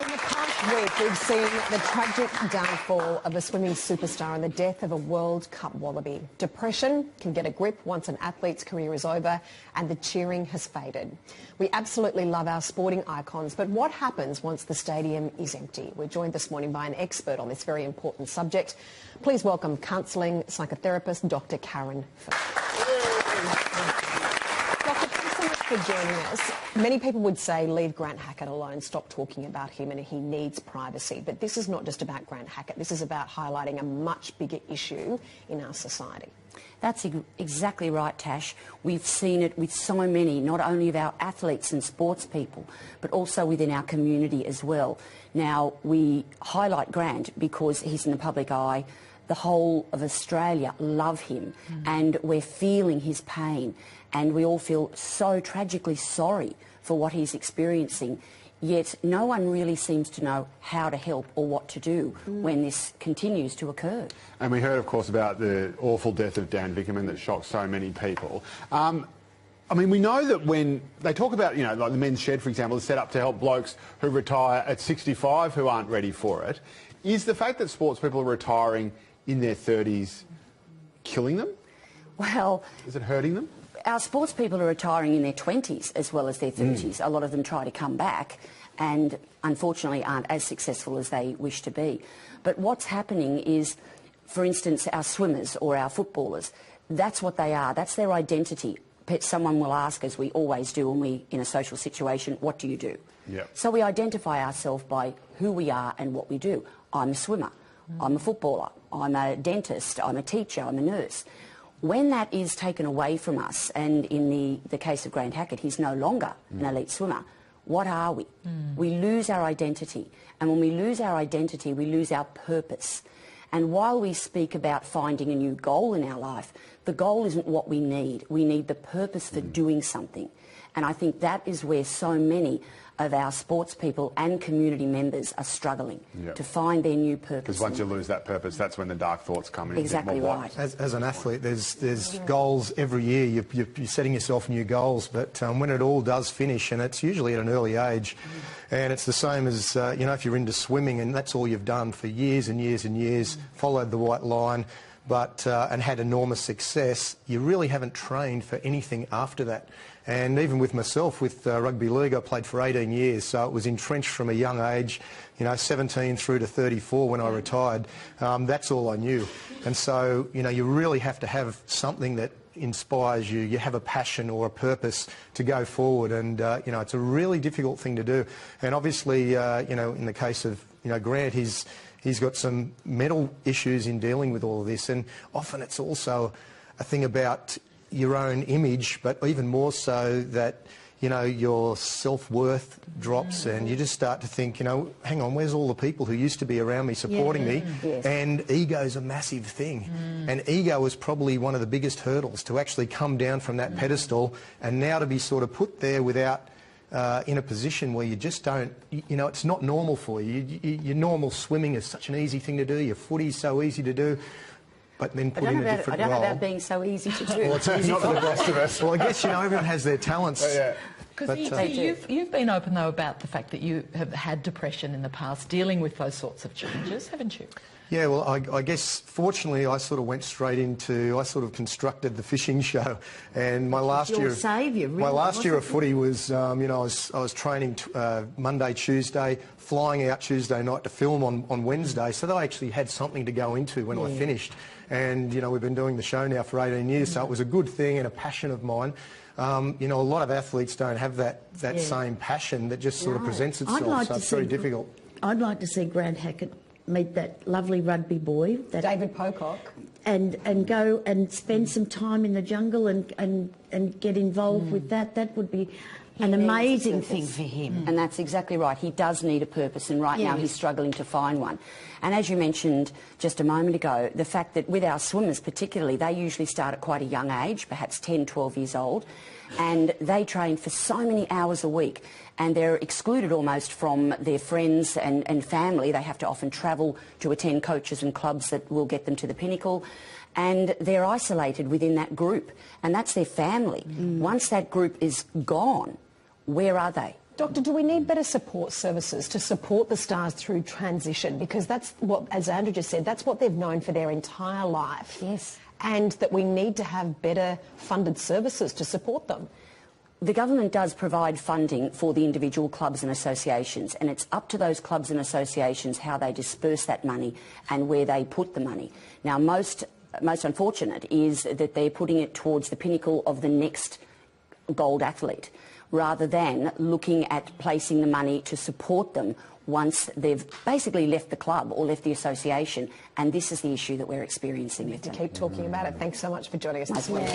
In the past week, we've seen the tragic downfall of a swimming superstar and the death of a World Cup wallaby. Depression can get a grip once an athlete's career is over and the cheering has faded. We absolutely love our sporting icons, but what happens once the stadium is empty? We're joined this morning by an expert on this very important subject. Please welcome counselling psychotherapist Dr. Karen Phillip. For joining us. Many people would say leave Grant Hackett alone, stop talking about him, and he needs privacy. But this is not just about Grant Hackett. This is about highlighting a much bigger issue in our society. That's exactly right, Tash. We've seen it with so many, not only of our athletes and sports people, but also within our community as well. Now, we highlight Grant because he's in the public eye. The whole of Australia love him, and we're feeling his pain, and we all feel so tragically sorry for what he's experiencing, yet no one really seems to know how to help or what to do when this continues to occur. And we heard, of course, about the awful death of Dan Vickerman that shocked so many people. I mean, we know that when they talk about, like the Men's Shed, for example, is set up to help blokes who retire at 65 who aren't ready for it. Is the fact that sports people are retiring in their 30s killing them? Well, is it hurting them? Our sports people are retiring in their 20s as well as their 30s. A lot of them try to come back and unfortunately aren't as successful as they wish to be. But what's happening is, for instance, our swimmers or our footballers, that's what they are, that's their identity. Someone will ask, as we always do when we in a social situation, what do you do? Yep. So we identify ourselves by who we are and what we do. I'm a swimmer. I'm a footballer, I'm a dentist, I'm a teacher, I'm a nurse. When that is taken away from us, and in the case of Grant Hackett, he's no longer an elite swimmer, what are we? We lose our identity. And when we lose our identity, we lose our purpose. And while we speak about finding a new goal in our life, the goal isn't what we need. We need the purpose for doing something. And I think that is where so many of our sports people and community members are struggling to find their new purpose. Because once you lose that purpose, that's when the dark thoughts come in. Exactly right. As an athlete, there's goals every year. You're setting yourself new goals, but when it all does finish, and it's usually at an early age, and it's the same as, if you're into swimming and that's all you've done for years and years and years, followed the white line, but and had enormous success, you really haven't trained for anything after that. And even with myself, with rugby league, I played for 18 years, so it was entrenched from a young age, 17 through to 34 when I retired. That's all I knew. And so, you really have to have something that inspires you. You have a passion or a purpose to go forward, and, it's a really difficult thing to do. And obviously, in the case of, Grant, he's got some mental issues in dealing with all of this, and often it's also a thing about your own image, but even more so that, your self-worth drops and you just start to think, hang on, where's all the people who used to be around me supporting me? Yes. And ego's a massive thing. And ego is probably one of the biggest hurdles to actually come down from that pedestal and now to be sort of put there without in a position where you just don't, it's not normal for you. Your normal swimming is such an easy thing to do, your footy's so easy to do, but then put in a different role. I don't know about being so easy to do. Well, it's easy for the rest of us. Well, I guess, everyone has their talents. Because you've been open, though, about the fact that you have had depression in the past, dealing with those sorts of challenges, haven't you? Yeah, well, I guess, fortunately, I sort of went straight into, I sort of constructed the fishing show. And my last year... My last year of footy was, I was training Monday, Tuesday, flying out Tuesday night to film on Wednesday, so that I actually had something to go into when I finished. And, we've been doing the show now for 18 years, so it was a good thing and a passion of mine. A lot of athletes don't have that same passion that just sort of presents itself, so it's very difficult. I'd like to see Grant Hackett meet that lovely rugby boy, David Pocock, and go and spend some time in the jungle and get involved with that. That would be an amazing thing for him. And that's exactly right. He does need a purpose, and right now he's struggling to find one. And as you mentioned just a moment ago, the fact that with our swimmers particularly, they usually start at quite a young age, perhaps 10, 12 years old, and they train for so many hours a week, and they're excluded almost from their friends and family. They have to often travel to attend coaches and clubs that will get them to the pinnacle, and they're isolated within that group, and that's their family. Once that group is gone, where are they? Doctor, do we need better support services to support the stars through transition? Because that's what, as Andrew just said, that's what they've known for their entire life. Yes. And that we need to have better funded services to support them. The government does provide funding for the individual clubs and associations, and it's up to those clubs and associations how they disperse that money and where they put the money. Now, most unfortunate is that they're putting it towards the pinnacle of the next gold athlete, rather than looking at placing the money to support them once they've basically left the club or left the association. And this is the issue that we're experiencing with them. To keep talking about it. Thanks so much for joining us this morning.